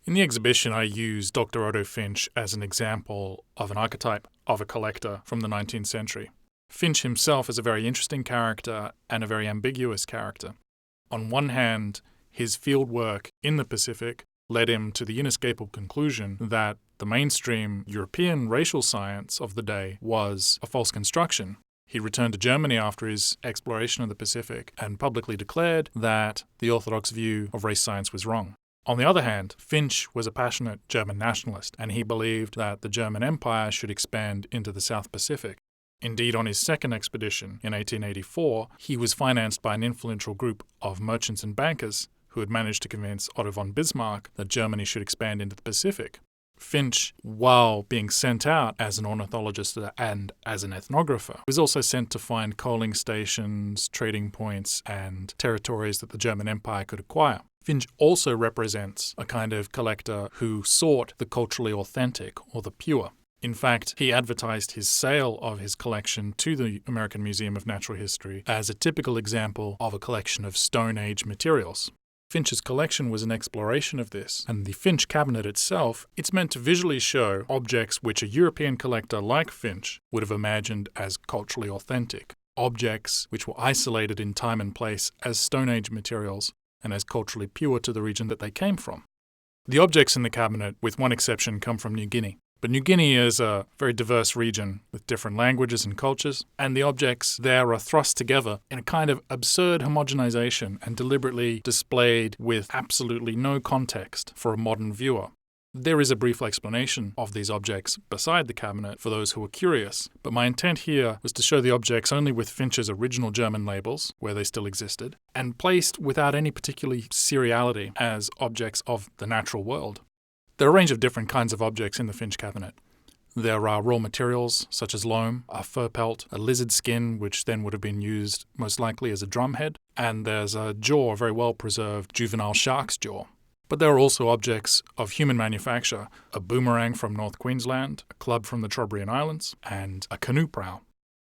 In the exhibition, I use Dr. Otto Finsch as an example of an archetype of a collector from the 19th century. Finsch himself is a very interesting character and a very ambiguous character. On one hand, his fieldwork in the Pacific led him to the inescapable conclusion that the mainstream European racial science of the day was a false construction. He returned to Germany after his exploration of the Pacific and publicly declared that the orthodox view of race science was wrong. On the other hand, Finsch was a passionate German nationalist, and he believed that the German Empire should expand into the South Pacific. Indeed, on his second expedition in 1884, he was financed by an influential group of merchants and bankers who had managed to convince Otto von Bismarck that Germany should expand into the Pacific. Finsch, while being sent out as an ornithologist and as an ethnographer, was also sent to find coaling stations, trading points, and territories that the German Empire could acquire. Finsch also represents a kind of collector who sought the culturally authentic or the pure. In fact, he advertised his sale of his collection to the American Museum of Natural History as a typical example of a collection of Stone Age materials. Finsch's collection was an exploration of this, and the Finsch cabinet itself, it's meant to visually show objects which a European collector like Finsch would have imagined as culturally authentic, objects which were isolated in time and place as Stone Age materials and as culturally pure to the region that they came from. The objects in the cabinet, with one exception, come from New Guinea. But New Guinea is a very diverse region with different languages and cultures, and the objects there are thrust together in a kind of absurd homogenization and deliberately displayed with absolutely no context for a modern viewer. There is a brief explanation of these objects beside the cabinet for those who are curious, but my intent here was to show the objects only with Finsch's original German labels, where they still existed, and placed without any particular seriality as objects of the natural world. There are a range of different kinds of objects in the Finsch cabinet. There are raw materials, such as loam, a fur pelt, a lizard skin, which then would have been used most likely as a drumhead, and there's a jaw, a very well-preserved juvenile shark's jaw. But there are also objects of human manufacture, a boomerang from North Queensland, a club from the Trobriand Islands, and a canoe prow.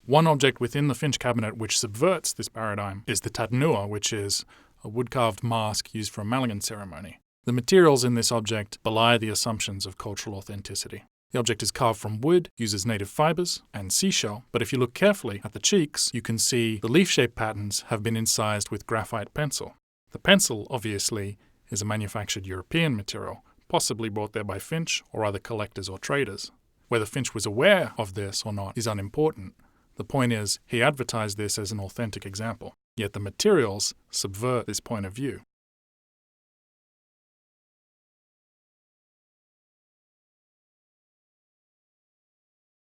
One object within the Finsch cabinet which subverts this paradigm is the tatanua, which is a wood-carved mask used for a Malagan ceremony. The materials in this object belie the assumptions of cultural authenticity. The object is carved from wood, uses native fibers, and seashell, but if you look carefully at the cheeks, you can see the leaf-shaped patterns have been incised with graphite pencil. The pencil, obviously, is a manufactured European material, possibly brought there by Finsch or other collectors or traders. Whether Finsch was aware of this or not is unimportant. The point is, he advertised this as an authentic example, yet the materials subvert this point of view.